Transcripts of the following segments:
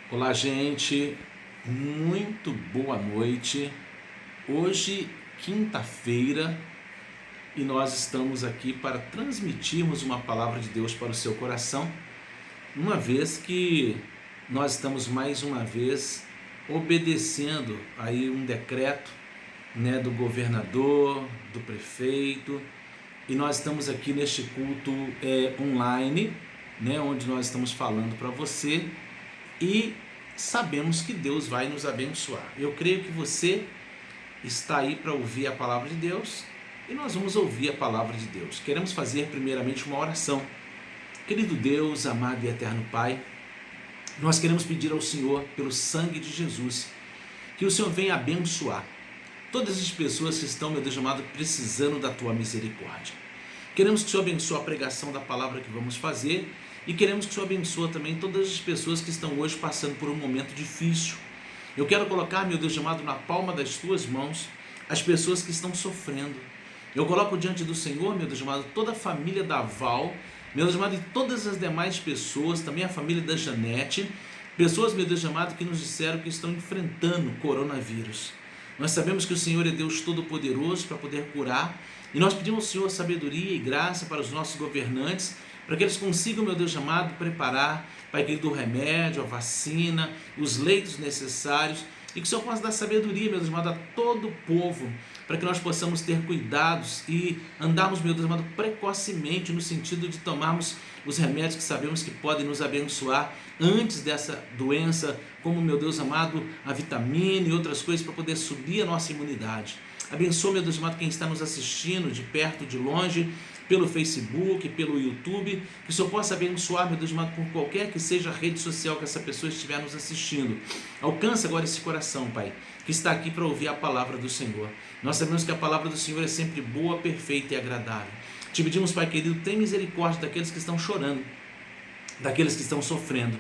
Olá, gente, muito boa noite. Hoje, quinta-feira, e nós estamos aqui para transmitirmos uma palavra de Deus para o seu coração, uma vez que nós estamos mais uma vez obedecendo aí um decreto, do governador, do prefeito, e nós estamos aqui neste culto online, onde nós estamos falando para você e sabemos que Deus vai nos abençoar. Eu creio que você está aí para ouvir a palavra de Deus e nós vamos ouvir a palavra de Deus. Queremos fazer primeiramente uma oração. Querido Deus, amado e eterno Pai, nós queremos pedir ao Senhor, pelo sangue de Jesus, que o Senhor venha abençoar todas as pessoas que estão, meu Deus amado, precisando da Tua misericórdia. Queremos que o Senhor abençoe a pregação da palavra que vamos fazer e queremos que o Senhor abençoe também todas as pessoas que estão hoje passando por um momento difícil. Eu quero colocar, meu Deus amado, na palma das Tuas mãos as pessoas que estão sofrendo. Eu coloco diante do Senhor, meu Deus amado, toda a família da Val, meu Deus amado, e todas as demais pessoas, também a família da Janete, pessoas, meu Deus amado, que nos disseram que estão enfrentando o coronavírus. Nós sabemos que o Senhor é Deus Todo-Poderoso para poder curar, e nós pedimos ao Senhor sabedoria e graça para os nossos governantes, para que eles consigam, meu Deus amado, preparar, Pai querido, o remédio, a vacina, os leitos necessários, e que o Senhor possa dar sabedoria, meu Deus amado, a todo o povo, para que nós possamos ter cuidados e andarmos, meu Deus amado, precocemente, no sentido de tomarmos os remédios que sabemos que podem nos abençoar antes dessa doença, como, meu Deus amado, a vitamina e outras coisas, para poder subir a nossa imunidade. Abençoa, meu Deus amado, quem está nos assistindo de perto, de longe, pelo Facebook, pelo YouTube, que o Senhor possa abençoar, meu Deus amado, por qualquer que seja a rede social que essa pessoa estiver nos assistindo. Alcança agora esse coração, Pai, que está aqui para ouvir a palavra do Senhor. Nós sabemos que a palavra do Senhor é sempre boa, perfeita e agradável. Te pedimos, Pai querido, tem misericórdia daqueles que estão chorando, daqueles que estão sofrendo,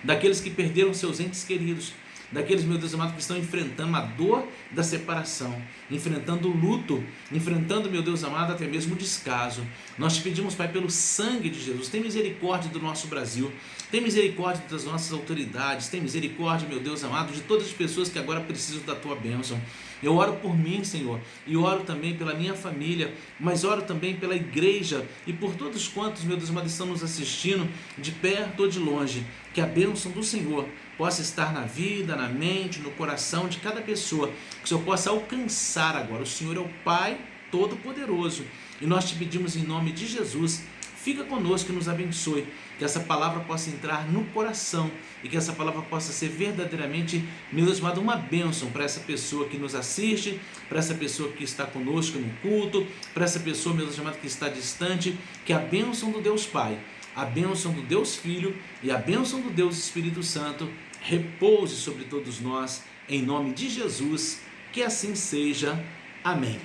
daqueles que perderam seus entes queridos, daqueles, meu Deus amado, que estão enfrentando a dor da separação, enfrentando o luto, enfrentando, meu Deus amado, até mesmo o descaso. Nós te pedimos, Pai, pelo sangue de Jesus, tem misericórdia do nosso Brasil, tem misericórdia das nossas autoridades, tem misericórdia, meu Deus amado, de todas as pessoas que agora precisam da Tua bênção. Eu oro por mim, Senhor, e oro também pela minha família, mas oro também pela igreja e por todos quantos, meu Deus amado, estão nos assistindo de perto ou de longe. Que a bênção do Senhor possa estar na vida, na mente, no coração de cada pessoa, que o Senhor possa alcançar agora. O Senhor é o Pai Todo-Poderoso e nós te pedimos em nome de Jesus, fica conosco e nos abençoe, que essa palavra possa entrar no coração e que essa palavra possa ser verdadeiramente, meu Deus amado, uma bênção para essa pessoa que nos assiste, para essa pessoa que está conosco no culto, para essa pessoa, meu Deus amado, que está distante. Que a bênção do Deus Pai, a bênção do Deus Filho e a bênção do Deus Espírito Santo repouse sobre todos nós, em nome de Jesus, que assim seja. Amém.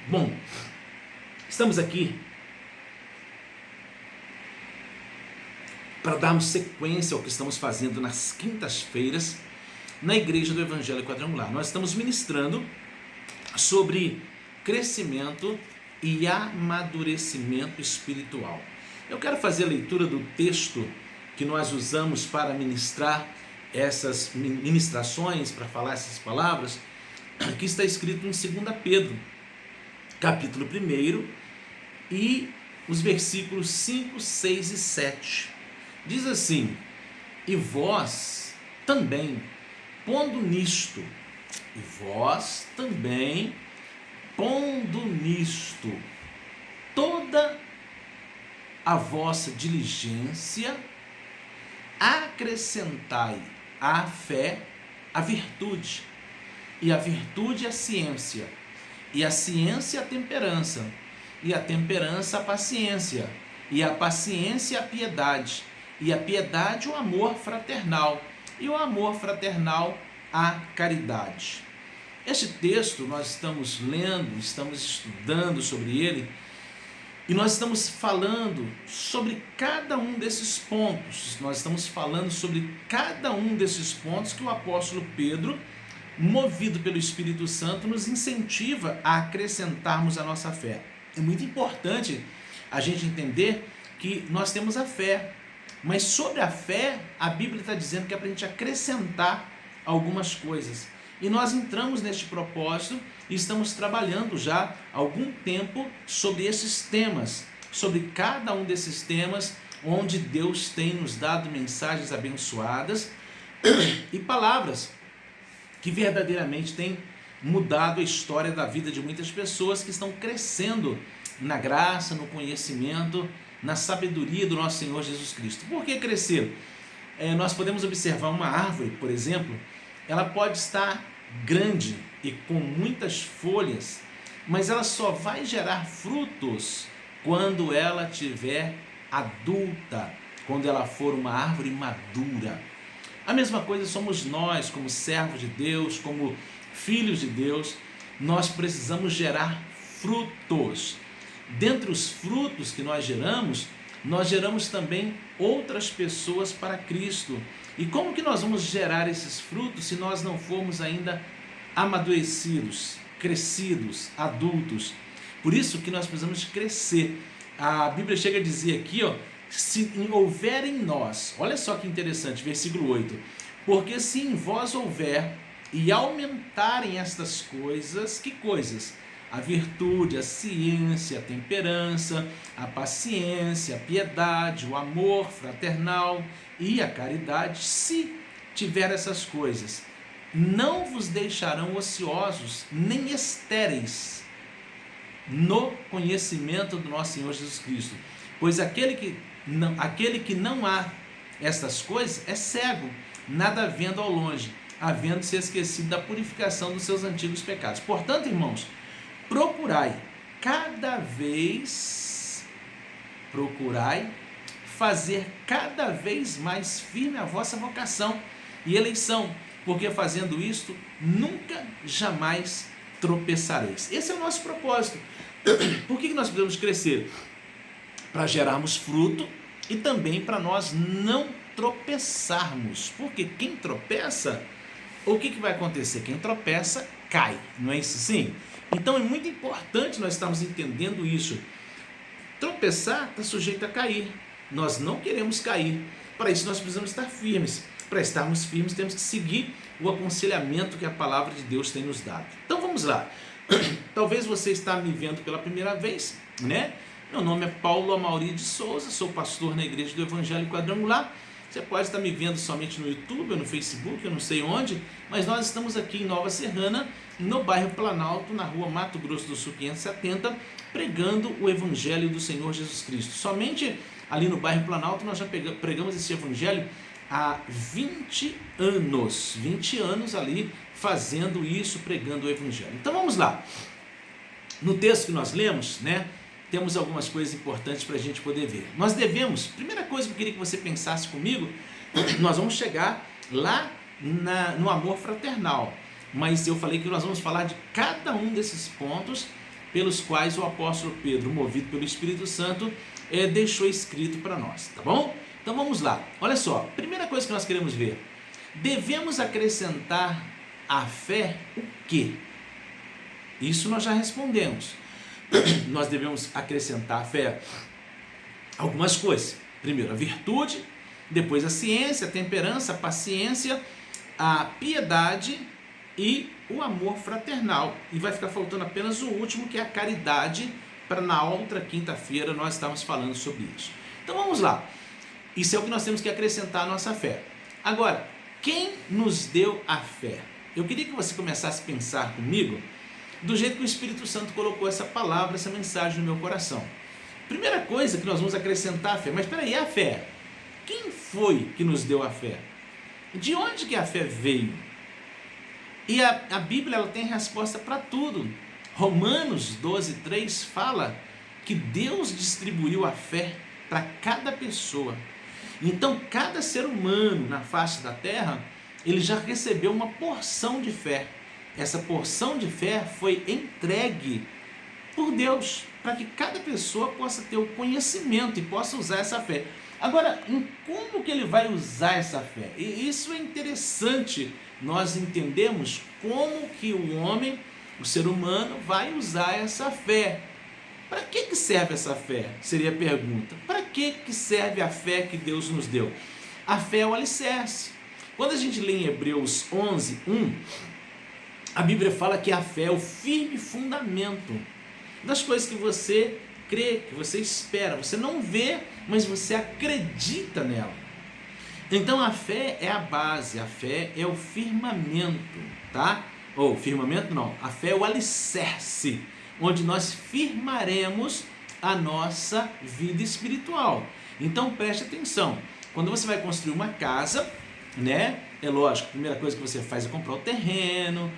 Bom, estamos aqui para darmos sequência ao que estamos fazendo nas quintas-feiras na Igreja do Evangelho Quadrangular. Nós estamos ministrando sobre crescimento e amadurecimento espiritual. Eu quero fazer a leitura do texto que nós usamos para ministrar essas ministrações, para falar essas palavras, que está escrito em 2 Pedro, capítulo 1, e os versículos 5, 6 e 7. Diz assim: e vós também, pondo nisto toda a vossa diligência, acrescentai à fé a virtude, e a virtude a ciência, e a ciência a temperança, e a temperança a paciência, e a paciência a piedade, e a piedade o amor fraternal, e o amor fraternal a caridade. Este texto nós estamos lendo, estamos estudando sobre ele, e nós estamos falando sobre cada um desses pontos. Nós estamos falando sobre cada um desses pontos que o apóstolo Pedro, movido pelo Espírito Santo, nos incentiva a acrescentarmos a nossa fé. É muito importante a gente entender que nós temos a fé. Mas sobre a fé, a Bíblia está dizendo que é para a gente acrescentar algumas coisas. E nós entramos neste propósito e estamos trabalhando já há algum tempo sobre esses temas, sobre cada um desses temas, onde Deus tem nos dado mensagens abençoadas e palavras que verdadeiramente têm mudado a história da vida de muitas pessoas que estão crescendo na graça, no conhecimento, na sabedoria do nosso Senhor Jesus Cristo. Por que crescer? Nós podemos observar uma árvore, por exemplo, ela pode estar grande e com muitas folhas, mas ela só vai gerar frutos quando ela tiver adulta, quando ela for uma árvore madura. A mesma coisa somos nós, como servos de Deus, como filhos de Deus, nós precisamos gerar frutos. Dentre os frutos que nós geramos também outras pessoas para Cristo. E como que nós vamos gerar esses frutos se nós não formos ainda amadurecidos, crescidos, adultos? Por isso que nós precisamos crescer. A Bíblia chega a dizer aqui, se houver em nós, olha só que interessante, versículo 8, porque se em vós houver e aumentarem estas coisas, que coisas? A virtude, a ciência, a temperança, a paciência, a piedade, o amor fraternal e a caridade, se tiver essas coisas, não vos deixarão ociosos nem estéreis no conhecimento do nosso Senhor Jesus Cristo. Pois aquele que não há estas coisas é cego, nada vendo ao longe, havendo se esquecido da purificação dos seus antigos pecados. Portanto, irmãos, procurai fazer cada vez mais firme a vossa vocação e eleição, porque fazendo isto, nunca, jamais tropeçareis. Esse é o nosso propósito. Por que nós precisamos crescer? Para gerarmos fruto e também para nós não tropeçarmos, porque quem tropeça, o que vai acontecer? Quem tropeça, cai, não é isso sim? Então é muito importante nós estarmos entendendo isso. Tropeçar está sujeito a cair, nós não queremos cair, para isso nós precisamos estar firmes. Para estarmos firmes temos que seguir o aconselhamento que a palavra de Deus tem nos dado. Então vamos lá, talvez você está me vendo pela primeira vez, né? Meu nome é Paulo Amauri de Souza, sou pastor na Igreja do Evangelho Quadrangular. Você pode estar me vendo somente no YouTube ou no Facebook, eu não sei onde, mas nós estamos aqui em Nova Serrana, no bairro Planalto, na rua Mato Grosso do Sul 570, pregando o Evangelho do Senhor Jesus Cristo. Somente ali no bairro Planalto nós já pregamos esse Evangelho há 20 anos ali fazendo isso, pregando o Evangelho. Então vamos lá, no texto que nós lemos, né? Temos algumas coisas importantes para a gente poder ver. Nós devemos, primeira coisa que eu queria que você pensasse comigo, nós vamos chegar lá no amor fraternal, mas eu falei que nós vamos falar de cada um desses pontos pelos quais o apóstolo Pedro, movido pelo Espírito Santo, deixou escrito para nós, tá bom? Então vamos lá, olha só, primeira coisa que nós queremos ver, devemos acrescentar à fé o quê? Isso nós já respondemos. Nós devemos acrescentar à fé algumas coisas. Primeiro a virtude, depois a ciência, a temperança, a paciência, a piedade e o amor fraternal. E vai ficar faltando apenas o último, que é a caridade, para na outra quinta-feira nós estarmos falando sobre isso. Então vamos lá. Isso é o que nós temos que acrescentar à nossa fé. Agora, quem nos deu a fé? Eu queria que você começasse a pensar comigo do jeito que o Espírito Santo colocou essa palavra, essa mensagem no meu coração. Primeira coisa que nós vamos acrescentar a fé. Mas espera aí, a fé? Quem foi que nos deu a fé? De onde que a fé veio? E a Bíblia ela tem resposta para tudo. Romanos 12:3 fala que Deus distribuiu a fé para cada pessoa. Então cada ser humano na face da terra, ele já recebeu uma porção de fé. Essa porção de fé foi entregue por Deus, para que cada pessoa possa ter o conhecimento e possa usar essa fé. Agora, em como que ele vai usar essa fé? E isso é interessante, nós entendemos como que o homem, o ser humano, vai usar essa fé. Para que serve essa fé? Seria a pergunta. Para que serve a fé que Deus nos deu? A fé é o alicerce. Quando a gente lê em Hebreus 11:1, a Bíblia fala que a fé é o firme fundamento das coisas que você crê, que você espera. Você não vê, mas você acredita nela. Então a fé é a base, a fé é o firmamento, tá? Ou firmamento não, a fé é o alicerce, onde nós firmaremos a nossa vida espiritual. Então preste atenção, quando você vai construir uma casa, né? É lógico, a primeira coisa que você faz é comprar o terreno,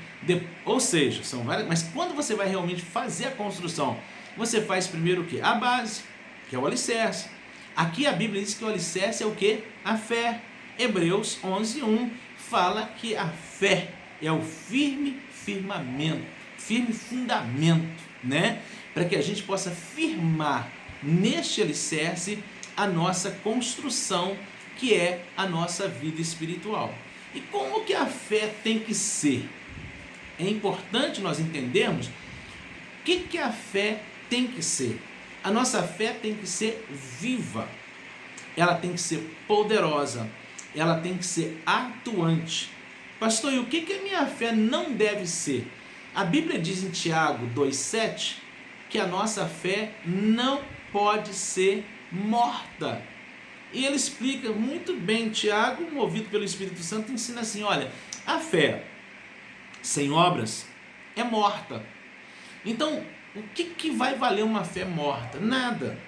ou seja, são várias, mas quando você vai realmente fazer a construção, você faz primeiro o quê? A base, que é o alicerce. Aqui a Bíblia diz que o alicerce é o quê? A fé. Hebreus 11:1 fala que a fé é o firme firmamento, firme fundamento, né? Para que a gente possa firmar neste alicerce a nossa construção, que é a nossa vida espiritual. E como que a fé tem que ser? É importante nós entendermos o que a fé tem que ser. A nossa fé tem que ser viva, ela tem que ser poderosa, ela tem que ser atuante. Pastor, e o que a minha fé não deve ser? A Bíblia diz em Tiago 2,7 que a nossa fé não pode ser morta. E ele explica muito bem, Tiago, movido pelo Espírito Santo, ensina assim, olha, a fé sem obras é morta. Então, o que vai valer uma fé morta? Nada.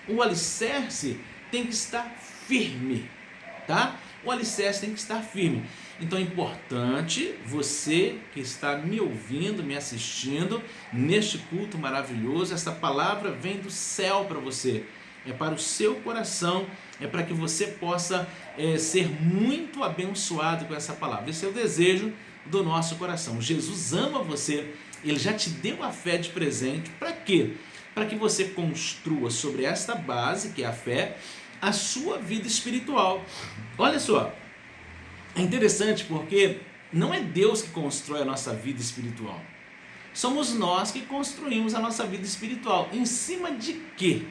O alicerce tem que estar firme, tá? O alicerce tem que estar firme. Então é importante você que está me ouvindo, me assistindo neste culto maravilhoso, essa palavra vem do céu para você, é para o seu coração, é para que você possa ser muito abençoado com essa palavra. Esse é o desejo do nosso coração. Jesus ama você, Ele já te deu a fé de presente. Para quê? Para que você construa sobre esta base, que é a fé, a sua vida espiritual. Olha só, é interessante porque não é Deus que constrói a nossa vida espiritual. Somos nós que construímos a nossa vida espiritual. Em cima de quê?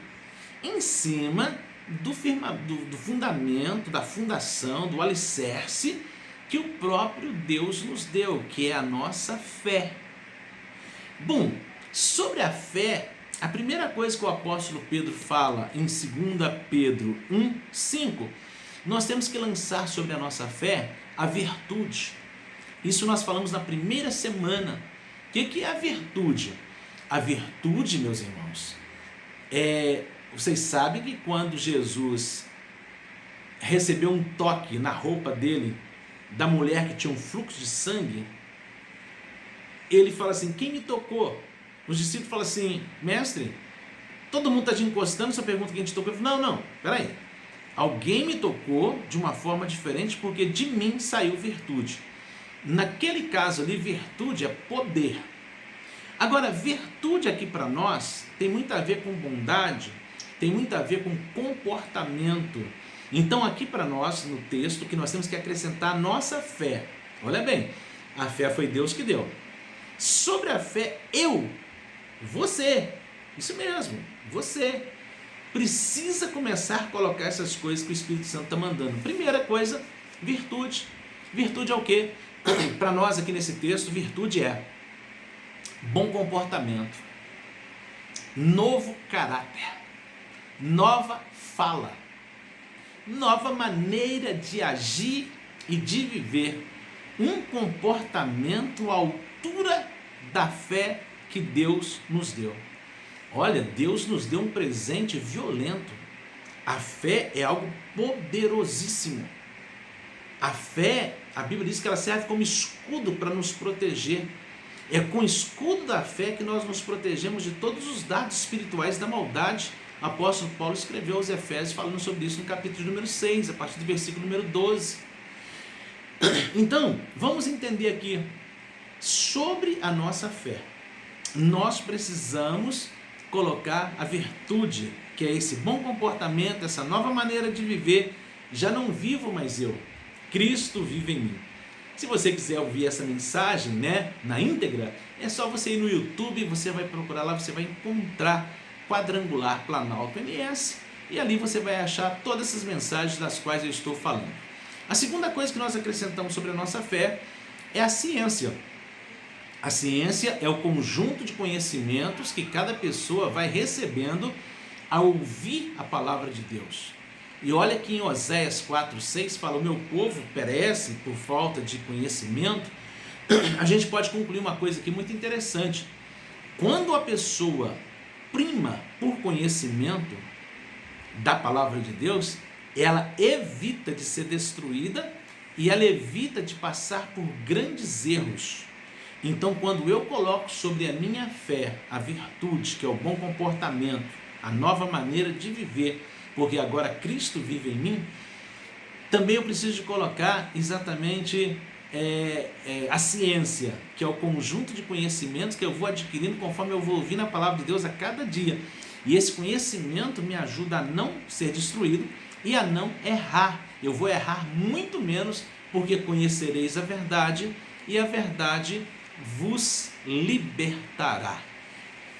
Em cima do fundamento, da fundação, do alicerce que o próprio Deus nos deu, que é a nossa fé. Bom, sobre a fé, a primeira coisa que o apóstolo Pedro fala em 2 Pedro 1:5, nós temos que lançar sobre a nossa fé a virtude. Isso nós falamos na primeira semana. O que é a virtude? A virtude, meus irmãos, vocês sabem que quando Jesus recebeu um toque na roupa dele, da mulher que tinha um fluxo de sangue, ele fala assim, quem me tocou? Os discípulos falam assim, mestre, todo mundo está te encostando, você pergunta quem te tocou. Eu falo, não, peraí, alguém me tocou de uma forma diferente, porque de mim saiu virtude. Naquele caso ali, virtude é poder. Agora, virtude aqui para nós tem muito a ver com bondade, tem muito a ver com comportamento. Então aqui para nós, no texto, que nós temos que acrescentar a nossa fé. Olha bem, a fé foi Deus que deu. Sobre a fé, você, isso mesmo, você precisa começar a colocar essas coisas que o Espírito Santo está mandando. Primeira coisa, virtude. Virtude é o quê? Para nós aqui nesse texto, virtude é bom comportamento, novo caráter, nova fala, nova maneira de agir e de viver, um comportamento à altura da fé que Deus nos deu. Olha, Deus nos deu um presente violento. A fé é algo poderosíssimo. A fé, a Bíblia diz que ela serve como escudo para nos proteger. É com o escudo da fé que nós nos protegemos de todos os dardos espirituais da maldade. O apóstolo Paulo escreveu aos Efésios falando sobre isso no capítulo número 6, a partir do versículo número 12. Então, vamos entender aqui sobre a nossa fé. Nós precisamos colocar a virtude, que é esse bom comportamento, essa nova maneira de viver. Já não vivo mais eu, Cristo vive em mim. Se você quiser ouvir essa mensagem, né, na íntegra, é só você ir no YouTube, você vai procurar lá, você vai encontrar Quadrangular Planalto MS, e ali você vai achar todas essas mensagens das quais eu estou falando. A segunda coisa que nós acrescentamos sobre a nossa fé é a ciência. A ciência é o conjunto de conhecimentos que cada pessoa vai recebendo ao ouvir a palavra de Deus. E olha que em Oséias 4:6 fala: o meu povo perece por falta de conhecimento. A gente pode concluir uma coisa aqui muito interessante. Quando a pessoa prima por conhecimento da palavra de Deus, ela evita de ser destruída e ela evita de passar por grandes erros. Então, quando eu coloco sobre a minha fé a virtude, que é o bom comportamento, a nova maneira de viver, porque agora Cristo vive em mim, também eu preciso de colocar exatamente a ciência, que é o conjunto de conhecimentos que eu vou adquirindo conforme eu vou ouvindo a palavra de Deus a cada dia. E esse conhecimento me ajuda a não ser destruído e a não errar. Eu vou errar muito menos, porque conhecereis a verdade e a verdade vos libertará.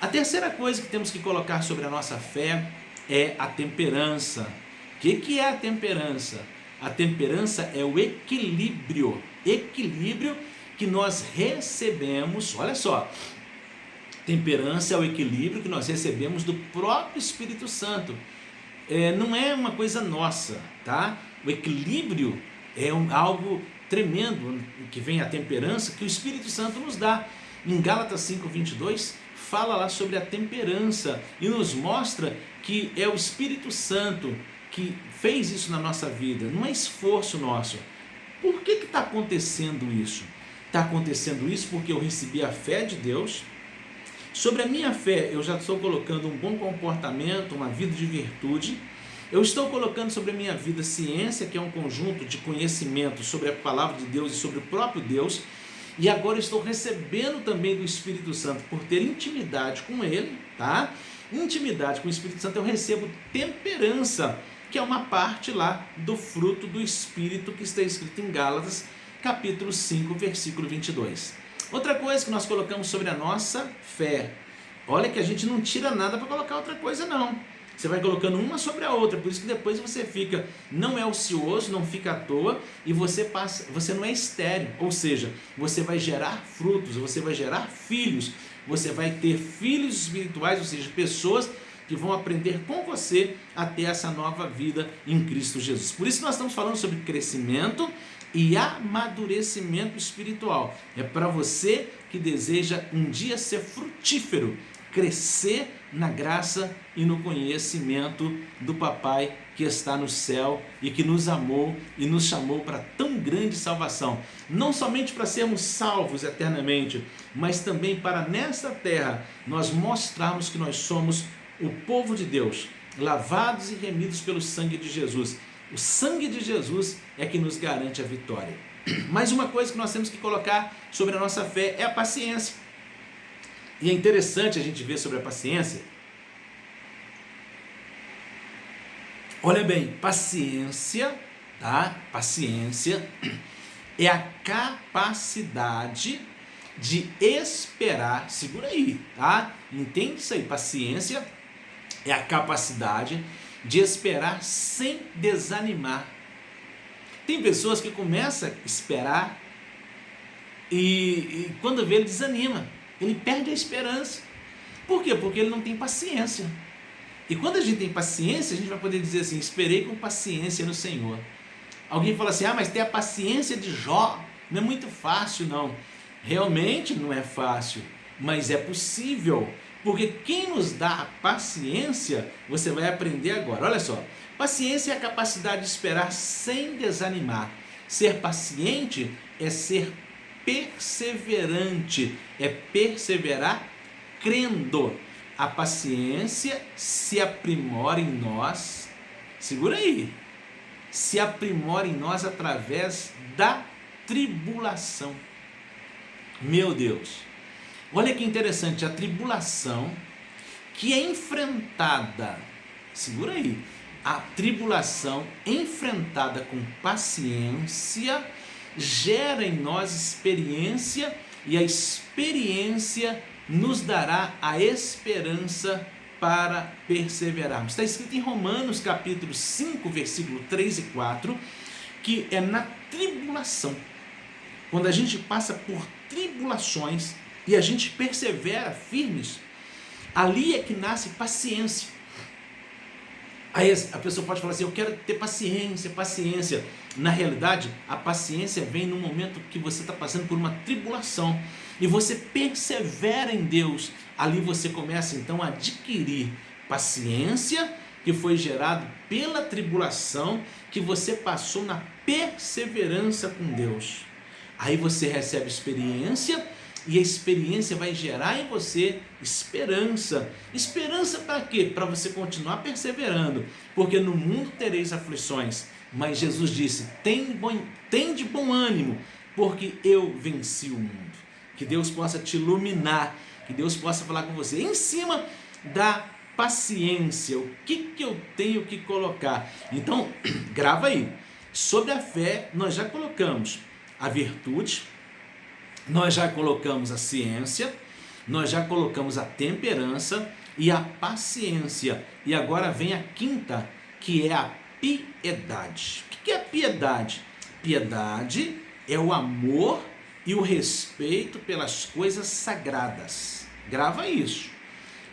A terceira coisa que temos que colocar sobre a nossa fé é a temperança. O que é a temperança? A temperança é o equilíbrio que nós recebemos. Olha só, temperança é o equilíbrio que nós recebemos do próprio Espírito Santo. Não é uma coisa nossa, tá? O equilíbrio é algo tremendo que vem a temperança que o Espírito Santo nos dá. Em Gálatas 5:22 fala lá sobre a temperança e nos mostra que é o Espírito Santo que fez isso na nossa vida, não é esforço nosso. Por que está acontecendo isso? Está acontecendo isso porque eu recebi a fé de Deus. Sobre a minha fé, eu já estou colocando um bom comportamento, uma vida de virtude. Eu estou colocando sobre a minha vida ciência, que é um conjunto de conhecimento sobre a palavra de Deus e sobre o próprio Deus. E agora eu estou recebendo também do Espírito Santo, por ter intimidade com Ele, tá? Intimidade com o Espírito Santo, eu recebo temperança, que é uma parte lá do fruto do Espírito que está escrito em Gálatas, capítulo 5, versículo 22. Outra coisa que nós colocamos sobre a nossa fé. Olha que a gente não tira nada para colocar outra coisa, não. Você vai colocando uma sobre a outra, por isso que depois você fica, não é ocioso, não fica à toa, e você não é estéril, ou seja, você vai gerar frutos, você vai gerar filhos, você vai ter filhos espirituais, ou seja, pessoas que vão aprender com você a ter essa nova vida em Cristo Jesus. Por isso nós estamos falando sobre crescimento e amadurecimento espiritual. É para você que deseja um dia ser frutífero, crescer na graça e no conhecimento do Papai que está no céu e que nos amou e nos chamou para tão grande salvação, não somente para sermos salvos eternamente, mas também para nesta terra nós mostrarmos que nós somos o povo de Deus, lavados e remidos pelo sangue de Jesus. O sangue de Jesus é que nos garante a vitória. Mais uma coisa que nós temos que colocar sobre a nossa fé é a paciência. E é interessante a gente ver sobre a paciência. Olha bem, paciência, tá? Paciência é a capacidade de esperar. Segura aí, tá? Entende isso aí? Paciência é a capacidade de esperar sem desanimar. Tem pessoas que começam a esperar e quando vê ele desanima. Ele perde a esperança. Por quê? Porque ele não tem paciência. E quando a gente tem paciência, a gente vai poder dizer assim: esperei com paciência no Senhor. Alguém fala assim: mas ter a paciência de Jó não é muito fácil, não. Realmente não é fácil, mas é possível. Porque quem nos dá a paciência, você vai aprender agora. Olha só, paciência é a capacidade de esperar sem desanimar. Ser paciente é ser perseverante, é perseverar crendo. A paciência se aprimora em nós, segura aí, se aprimora em nós através da tribulação. Meu Deus, olha que interessante, a tribulação que é enfrentada, segura aí, a tribulação enfrentada com paciência gera em nós experiência, e a experiência nos dará a esperança para perseverarmos. Está escrito em Romanos capítulo 5, versículo 3 e 4, que é na tribulação, quando a gente passa por tribulações e a gente persevera firmes, ali é que nasce paciência. Aí a pessoa pode falar assim, eu quero ter paciência, paciência. Na realidade, a paciência vem no momento que você está passando por uma tribulação e você persevera em Deus. Ali você começa então a adquirir paciência, que foi gerado pela tribulação que você passou na perseverança com Deus. Aí você recebe experiência, e a experiência vai gerar em você esperança. Esperança para quê? Para você continuar perseverando, porque no mundo tereis aflições, mas Jesus disse, tem de bom ânimo, porque eu venci o mundo. Que Deus possa te iluminar, que Deus possa falar com você em cima da paciência. O que eu tenho que colocar? Então, grava aí. Sobre a fé, nós já colocamos a virtude, nós já colocamos a ciência, nós já colocamos a temperança e a paciência. E agora vem a quinta, que é a piedade. O que é piedade? Piedade é o amor e o respeito pelas coisas sagradas. Grava isso.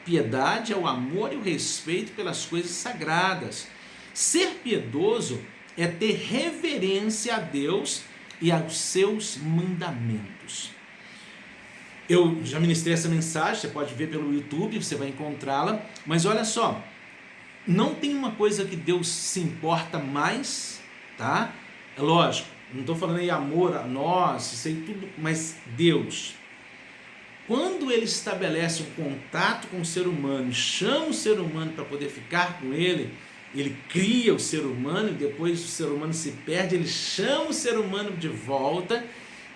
Piedade é o amor e o respeito pelas coisas sagradas. Ser piedoso é ter reverência a Deus e aos seus mandamentos. Eu já ministrei essa mensagem, você pode ver pelo YouTube, você vai encontrá-la, mas olha só, não tem uma coisa que Deus se importa mais, tá? É lógico, não estou falando aí amor a nós, isso aí tudo, mas Deus, quando Ele estabelece um contato com o ser humano, chama o ser humano para poder ficar com Ele, Ele cria o ser humano e depois o ser humano se perde, Ele chama o ser humano de volta,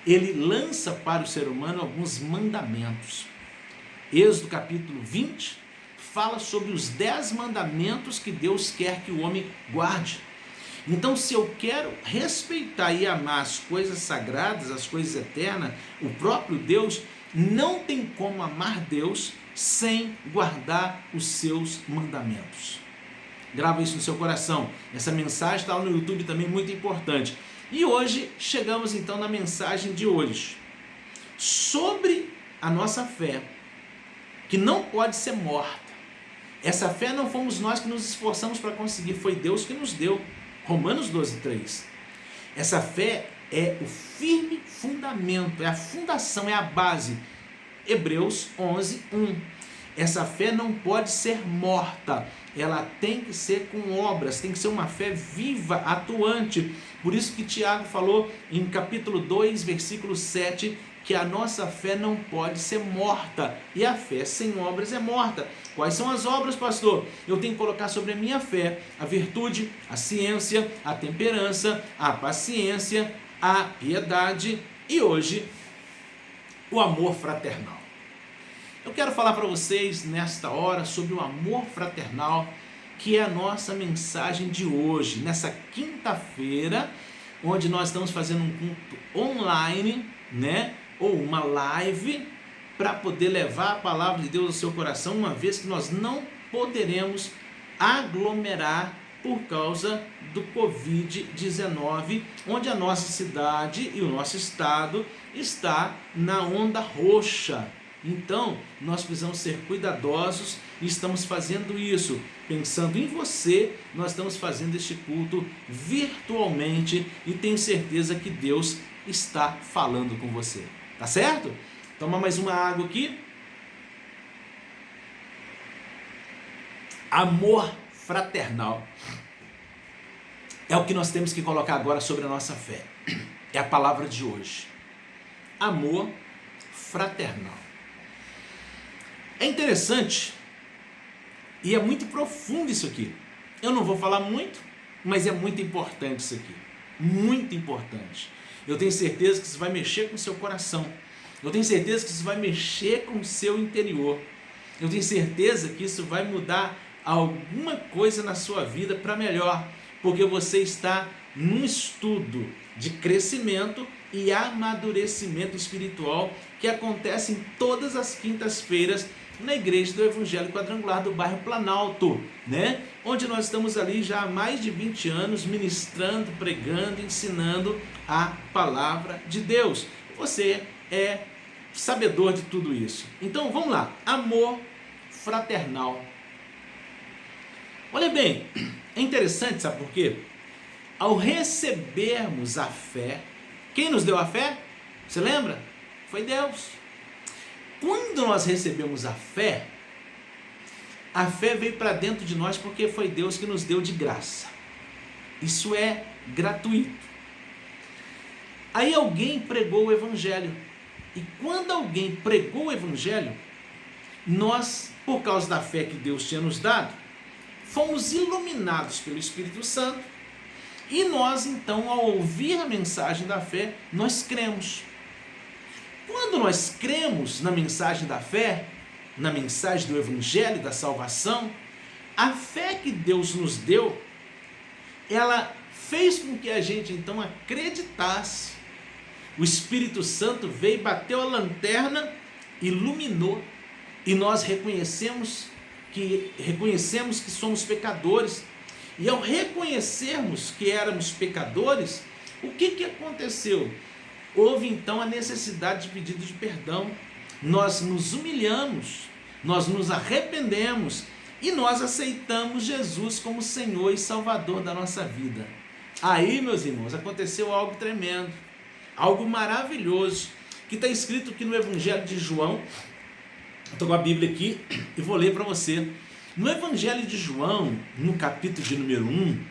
Ele lança para o ser humano alguns mandamentos. Êxodo capítulo 20 fala sobre os 10 mandamentos que Deus quer que o homem guarde. Então, se eu quero respeitar e amar as coisas sagradas, as coisas eternas, o próprio Deus, não tem como amar Deus sem guardar os seus mandamentos. Grava isso no seu coração. Essa mensagem está lá no YouTube também, muito importante. E hoje, chegamos então na mensagem de hoje. Sobre a nossa fé, que não pode ser morta. Essa fé não fomos nós que nos esforçamos para conseguir, foi Deus que nos deu. Romanos 12:3. Essa fé é o firme fundamento, é a fundação, é a base. Hebreus 11:1. Essa fé não pode ser morta, ela tem que ser com obras, tem que ser uma fé viva, atuante. Por isso que Tiago falou em capítulo 2, versículo 7, que a nossa fé não pode ser morta, e a fé sem obras é morta. Quais são as obras, pastor? Eu tenho que colocar sobre a minha fé a virtude, a ciência, a temperança, a paciência, a piedade e hoje o amor fraternal. Eu quero falar para vocês nesta hora sobre o amor fraternal, que é a nossa mensagem de hoje, nessa quinta-feira, onde nós estamos fazendo um culto online, né? Ou uma live, para poder levar a palavra de Deus ao seu coração, uma vez que nós não poderemos aglomerar por causa do Covid-19, onde a nossa cidade e o nosso estado está na onda roxa. Então, nós precisamos ser cuidadosos e estamos fazendo isso, pensando em você, nós estamos fazendo este culto virtualmente e tenho certeza que Deus está falando com você, tá certo? Toma mais uma água aqui. Amor fraternal é o que nós temos que colocar agora sobre a nossa fé, é a palavra de hoje, amor fraternal. É interessante e é muito profundo isso aqui. Eu não vou falar muito, mas é muito importante isso aqui. Muito importante. Eu tenho certeza que isso vai mexer com o seu coração. Eu tenho certeza que isso vai mexer com o seu interior. Eu tenho certeza que isso vai mudar alguma coisa na sua vida para melhor. Porque você está num estudo de crescimento e amadurecimento espiritual que acontece em todas as quintas-feiras na igreja do Evangelho Quadrangular do bairro Planalto, né? Onde nós estamos ali já há mais de 20 anos ministrando, pregando, ensinando a palavra de Deus. Você é sabedor de tudo isso. Então vamos lá, amor fraternal. Olha bem, é interessante, sabe por quê? Ao recebermos a fé, quem nos deu a fé? Você lembra? Foi Deus. Quando nós recebemos a fé veio para dentro de nós porque foi Deus que nos deu de graça. Isso é gratuito. Aí alguém pregou o Evangelho. E quando alguém pregou o Evangelho, nós, por causa da fé que Deus tinha nos dado, fomos iluminados pelo Espírito Santo. E nós, então, ao ouvir a mensagem da fé, nós cremos. Quando nós cremos na mensagem da fé, na mensagem do Evangelho, da salvação, a fé que Deus nos deu, ela fez com que a gente, então, acreditasse. O Espírito Santo veio, bateu a lanterna, iluminou, e nós reconhecemos que somos pecadores. E ao reconhecermos que éramos pecadores, o que aconteceu? Houve então a necessidade de pedido de perdão. Nós nos humilhamos, nós nos arrependemos e nós aceitamos Jesus como Senhor e Salvador da nossa vida. Aí, meus irmãos, aconteceu algo tremendo, algo maravilhoso, que está escrito aqui no Evangelho de João. Estou com a Bíblia aqui e vou ler para você. No Evangelho de João, no capítulo de número 1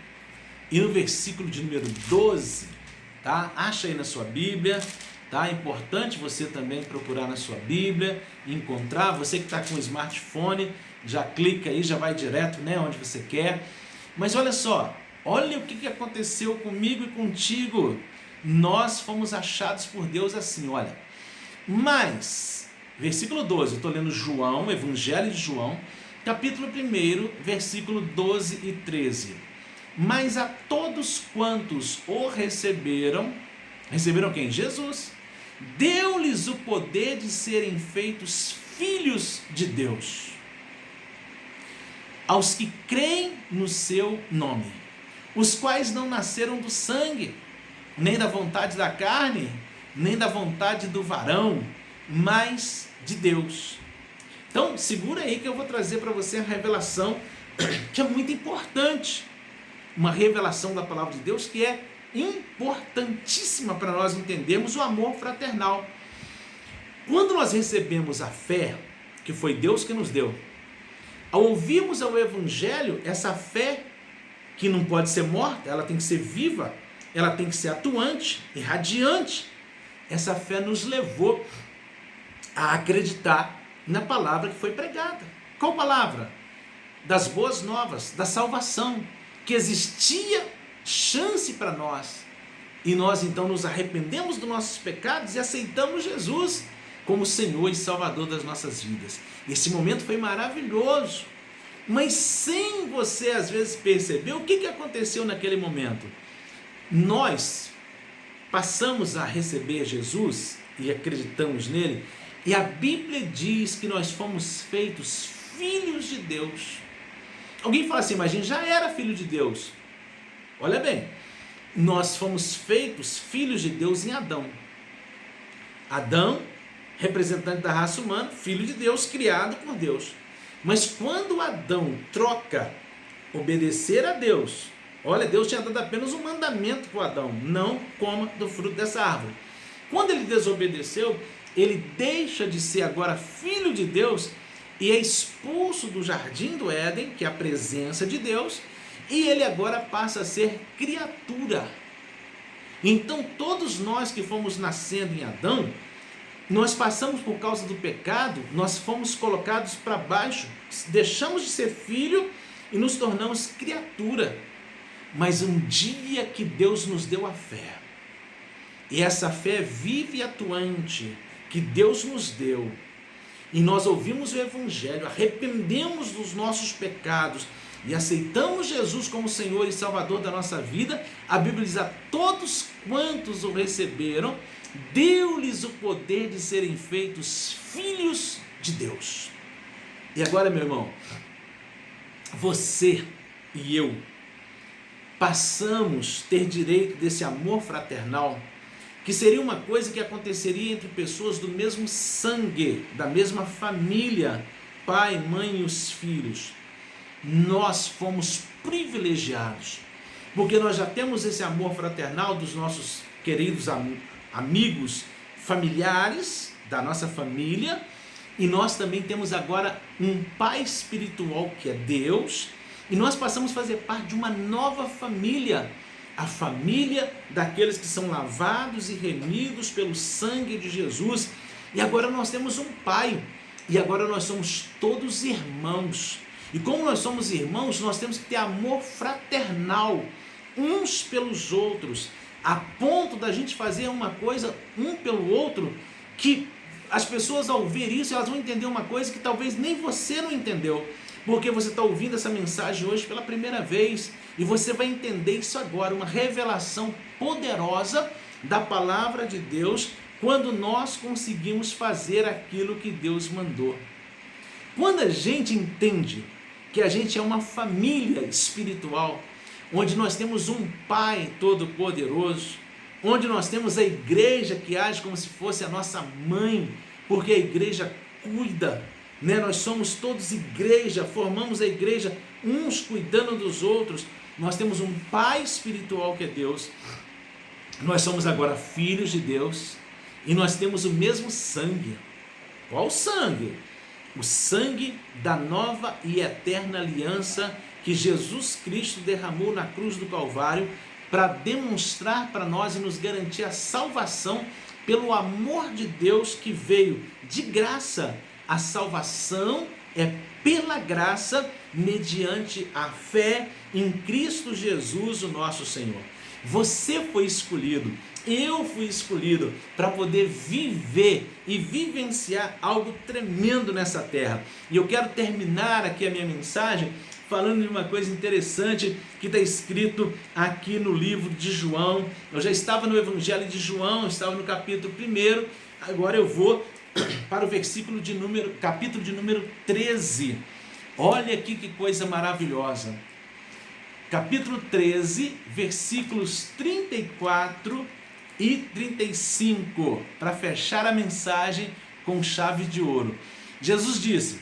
e no versículo de número 12, tá? Acha aí na sua Bíblia, tá? É importante você também procurar na sua Bíblia, encontrar. Você que está com o smartphone, já clica aí, já vai direto, né, onde você quer. Mas olha só, olha o que aconteceu comigo e contigo. Nós fomos achados por Deus assim, olha. Mas, versículo 12, eu estou lendo João, Evangelho de João, capítulo 1, versículo 12 e 13. Mas a todos quantos o receberam quem? Jesus. Deu-lhes o poder de serem feitos filhos de Deus, aos que creem no seu nome, os quais não nasceram do sangue, nem da vontade da carne, nem da vontade do varão, mas de Deus. Então, segura aí que eu vou trazer para você a revelação que é muito importante. Uma revelação da palavra de Deus que é importantíssima para nós entendermos o amor fraternal. Quando nós recebemos a fé, que foi Deus que nos deu, ao ouvirmos o Evangelho, essa fé que não pode ser morta, ela tem que ser viva, ela tem que ser atuante, irradiante. Essa fé nos levou a acreditar na palavra que foi pregada. Qual palavra? Das boas novas, da salvação, que existia chance para nós. E nós então nos arrependemos dos nossos pecados e aceitamos Jesus como Senhor e Salvador das nossas vidas. Esse momento foi maravilhoso, mas sem você às vezes perceber o que aconteceu naquele momento. Nós passamos a receber Jesus e acreditamos nele, e a Bíblia diz que nós fomos feitos filhos de Deus. Alguém fala assim, mas a gente já era filho de Deus. Olha bem, nós fomos feitos filhos de Deus em Adão. Adão, representante da raça humana, filho de Deus, criado por Deus. Mas quando Adão troca obedecer a Deus, olha, Deus tinha dado apenas um mandamento para Adão: não coma do fruto dessa árvore. Quando ele desobedeceu, ele deixa de ser agora filho de Deus e é expulso do jardim do Éden, que é a presença de Deus, e ele agora passa a ser criatura. Então todos nós que fomos nascendo em Adão, nós passamos por causa do pecado, nós fomos colocados para baixo, deixamos de ser filho e nos tornamos criatura. Mas um dia que Deus nos deu a fé, e essa fé viva e atuante que Deus nos deu, e nós ouvimos o Evangelho, arrependemos dos nossos pecados e aceitamos Jesus como Senhor e Salvador da nossa vida, a Bíblia diz: a todos quantos o receberam, deu-lhes o poder de serem feitos filhos de Deus. E agora, meu irmão, você e eu passamos a ter direito desse amor fraternal, que seria uma coisa que aconteceria entre pessoas do mesmo sangue, da mesma família, pai, mãe e os filhos. Nós fomos privilegiados, porque nós já temos esse amor fraternal dos nossos queridos amigos, familiares, da nossa família, e nós também temos agora um pai espiritual que é Deus, e nós passamos a fazer parte de uma nova família, a família daqueles que são lavados e remidos pelo sangue de Jesus. E agora nós temos um pai, e agora nós somos todos irmãos. E como nós somos irmãos, nós temos que ter amor fraternal uns pelos outros, a ponto da gente fazer uma coisa um pelo outro, que as pessoas ao ver isso, elas vão entender uma coisa que talvez nem você não entendeu, porque você está ouvindo essa mensagem hoje pela primeira vez, e você vai entender isso agora, uma revelação poderosa da palavra de Deus, quando nós conseguimos fazer aquilo que Deus mandou. Quando a gente entende que a gente é uma família espiritual, onde nós temos um Pai Todo-Poderoso, onde nós temos a igreja que age como se fosse a nossa mãe, porque a igreja cuida, né? Nós somos todos igreja, formamos a igreja, uns cuidando dos outros. Nós temos um Pai espiritual que é Deus, nós somos agora filhos de Deus, e nós temos o mesmo sangue. Qual sangue? O sangue da nova e eterna aliança que Jesus Cristo derramou na cruz do Calvário, para demonstrar para nós e nos garantir a salvação pelo amor de Deus que veio de graça. A salvação é pela graça, mediante a fé em Cristo Jesus, o nosso Senhor. Você foi escolhido, eu fui escolhido para poder viver e vivenciar algo tremendo nessa terra. E eu quero terminar aqui a minha mensagem falando de uma coisa interessante que está escrito aqui no livro de João. Eu já estava no Evangelho de João, estava no capítulo 1, agora eu vou para o capítulo de número 13. Olha aqui que coisa maravilhosa. Capítulo 13, versículos 34 e 35, para fechar a mensagem com chave de ouro. Jesus disse: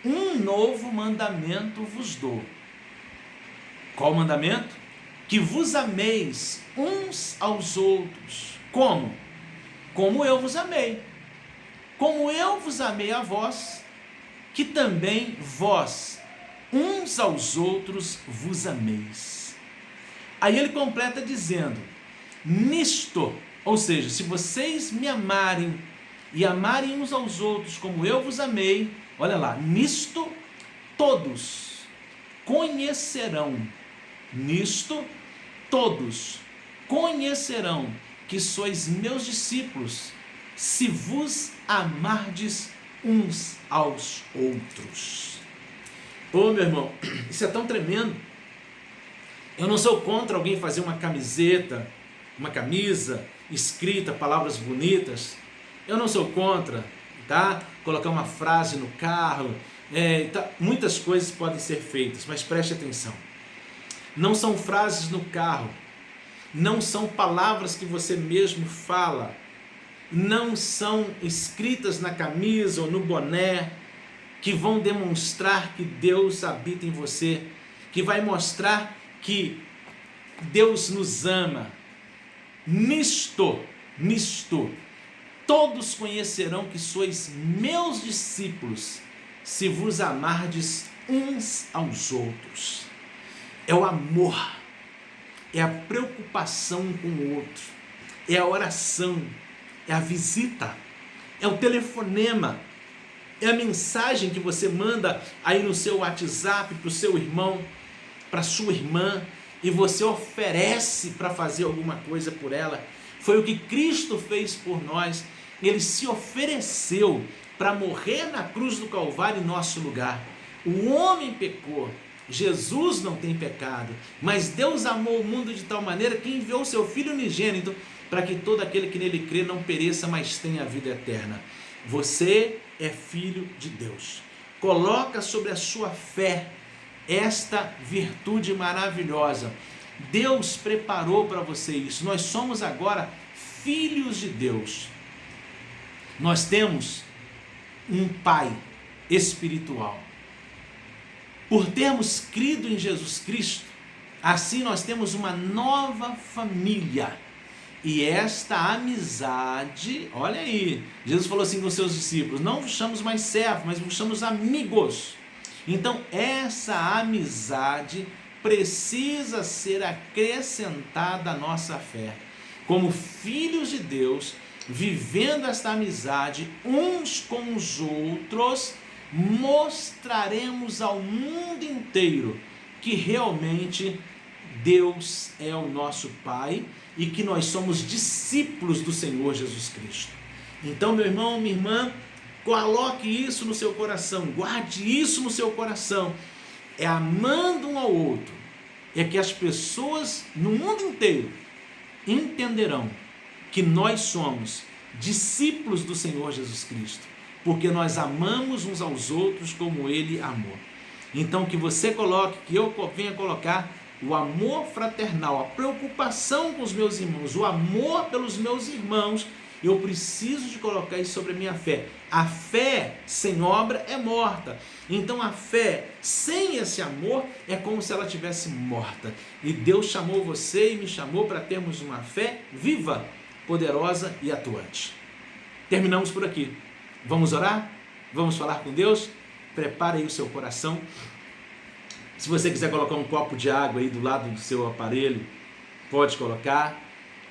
um novo mandamento vos dou. Qual mandamento? Que vos ameis uns aos outros. Como? Como eu vos amei. Como eu vos amei a vós, que também vós, uns aos outros, vos ameis. Aí ele completa dizendo: nisto, ou seja, se vocês me amarem e amarem uns aos outros como eu vos amei, olha lá, nisto todos conhecerão, que sois meus discípulos, se vos amardes uns aos outros. Ô meu irmão, isso é tão tremendo. Eu não sou contra alguém fazer uma camiseta, uma camisa escrita, palavras bonitas. Eu não sou contra, tá? Colocar uma frase no carro, muitas coisas podem ser feitas, mas preste atenção. Não são frases no carro, não são palavras que você mesmo fala, não são escritas na camisa ou no boné que vão demonstrar que Deus habita em você, que vai mostrar que Deus nos ama. Nisto, todos conhecerão que sois meus discípulos, se vos amardes uns aos outros. É o amor, é a preocupação um com o outro, é a oração, é a visita, é o telefonema, é a mensagem que você manda aí no seu WhatsApp para o seu irmão, para a sua irmã, e você oferece para fazer alguma coisa por ela. Foi o que Cristo fez por nós. Ele se ofereceu para morrer na cruz do Calvário em nosso lugar. O homem pecou, Jesus não tem pecado, mas Deus amou o mundo de tal maneira que enviou o seu Filho unigênito para que todo aquele que nele crê não pereça, mas tenha a vida eterna. Você é filho de Deus. coloca sobre a sua fé esta virtude maravilhosa. Deus preparou para você isso. Nós somos agora filhos de Deus. Nós temos um Pai espiritual. Por termos crido em Jesus Cristo, assim nós temos uma nova família. E esta amizade, olha aí, Jesus falou assim com os seus discípulos: não vos chamamos mais servos, mas vos chamamos amigos. Então essa amizade precisa ser acrescentada à nossa fé. Como filhos de Deus, vivendo esta amizade uns com os outros, mostraremos ao mundo inteiro que realmente Deus é o nosso Pai e que nós somos discípulos do Senhor Jesus Cristo. Então, meu irmão, minha irmã, coloque isso no seu coração, guarde isso no seu coração. É amando um ao outro, é que as pessoas no mundo inteiro entenderão que nós somos discípulos do Senhor Jesus Cristo, porque nós amamos uns aos outros como Ele amou. Então que você coloque, que eu venha colocar o amor fraternal, a preocupação com os meus irmãos, o amor pelos meus irmãos. Eu preciso de colocar isso sobre a minha fé. A fé sem obra é morta. Então a fé sem esse amor é como se ela tivesse morta. E Deus chamou você e me chamou para termos uma fé viva, poderosa e atuante. Terminamos por aqui. Vamos orar? Vamos falar com Deus? Prepare aí o seu coração. Se você quiser colocar um copo de água aí do lado do seu aparelho, pode colocar.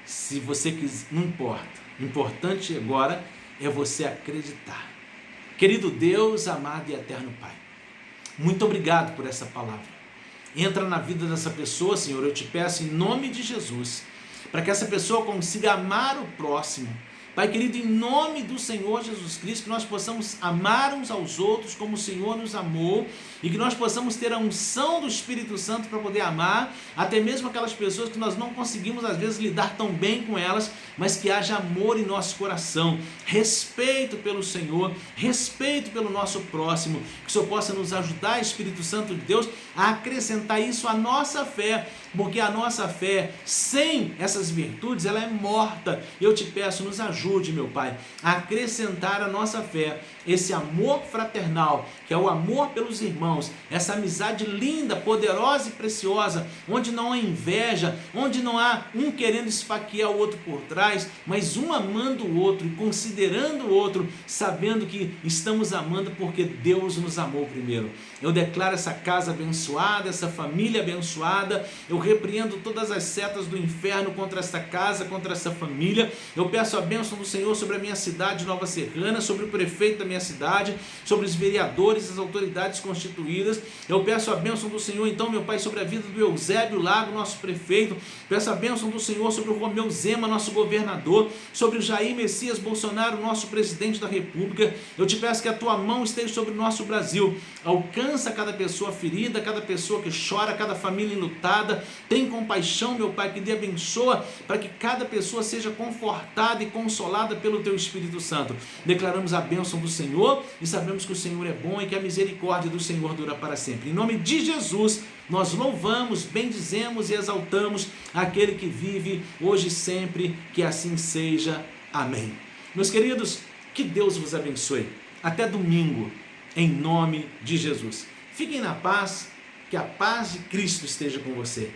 Se você quiser, não importa. O importante agora é você acreditar. Querido Deus, amado e eterno Pai, muito obrigado por essa palavra. Entra na vida dessa pessoa, Senhor, eu te peço em nome de Jesus, para que essa pessoa consiga amar o próximo. Pai querido, em nome do Senhor Jesus Cristo, que nós possamos amar uns aos outros como o Senhor nos amou, e que nós possamos ter a unção do Espírito Santo para poder amar, até mesmo aquelas pessoas que nós não conseguimos às vezes lidar tão bem com elas, mas que haja amor em nosso coração, respeito pelo Senhor, respeito pelo nosso próximo, que o Senhor possa nos ajudar, Espírito Santo de Deus, a acrescentar isso à nossa fé, porque a nossa fé sem essas virtudes, ela é morta. Eu te peço, nos ajude, meu Pai, a acrescentar à nossa fé esse amor fraternal, que é o amor pelos irmãos, essa amizade linda, poderosa e preciosa, onde não há inveja, onde não há um querendo esfaquear o outro por trás, mas um amando o outro e considerando o outro, sabendo que estamos amando porque Deus nos amou primeiro. Eu declaro essa casa abençoada, essa família abençoada. Eu repreendo todas as setas do inferno contra esta casa, contra essa família. Eu peço a bênção do Senhor sobre a minha cidade, Nova Serrana, sobre o prefeito da minha cidade, sobre os vereadores, as autoridades constituídas. Eu peço a bênção do Senhor, então, meu Pai, sobre a vida do Eusébio Lago, nosso prefeito. Peço a bênção do Senhor sobre o Romeu Zema, nosso governador, sobre o Jair Messias Bolsonaro, nosso presidente da República. Eu te peço que a tua mão esteja sobre o nosso Brasil. Alcança cada pessoa ferida, cada pessoa que chora, cada família enlutada. Tem compaixão, meu Pai, que te abençoa, para que cada pessoa seja confortada e consolada pelo teu Espírito Santo. Declaramos a bênção do Senhor e sabemos que o Senhor é bom e que a misericórdia do Senhor dura para sempre. Em nome de Jesus, nós louvamos, bendizemos e exaltamos aquele que vive hoje e sempre, que assim seja. Amém. Meus queridos, que Deus vos abençoe. Até domingo, em nome de Jesus. Fiquem na paz, que a paz de Cristo esteja com você.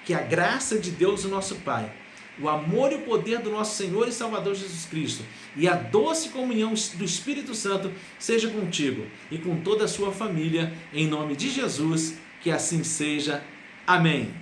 Que a graça de Deus, o nosso Pai, o amor e o poder do nosso Senhor e Salvador Jesus Cristo e a doce comunhão do Espírito Santo seja contigo e com toda a sua família, em nome de Jesus, que assim seja. Amém.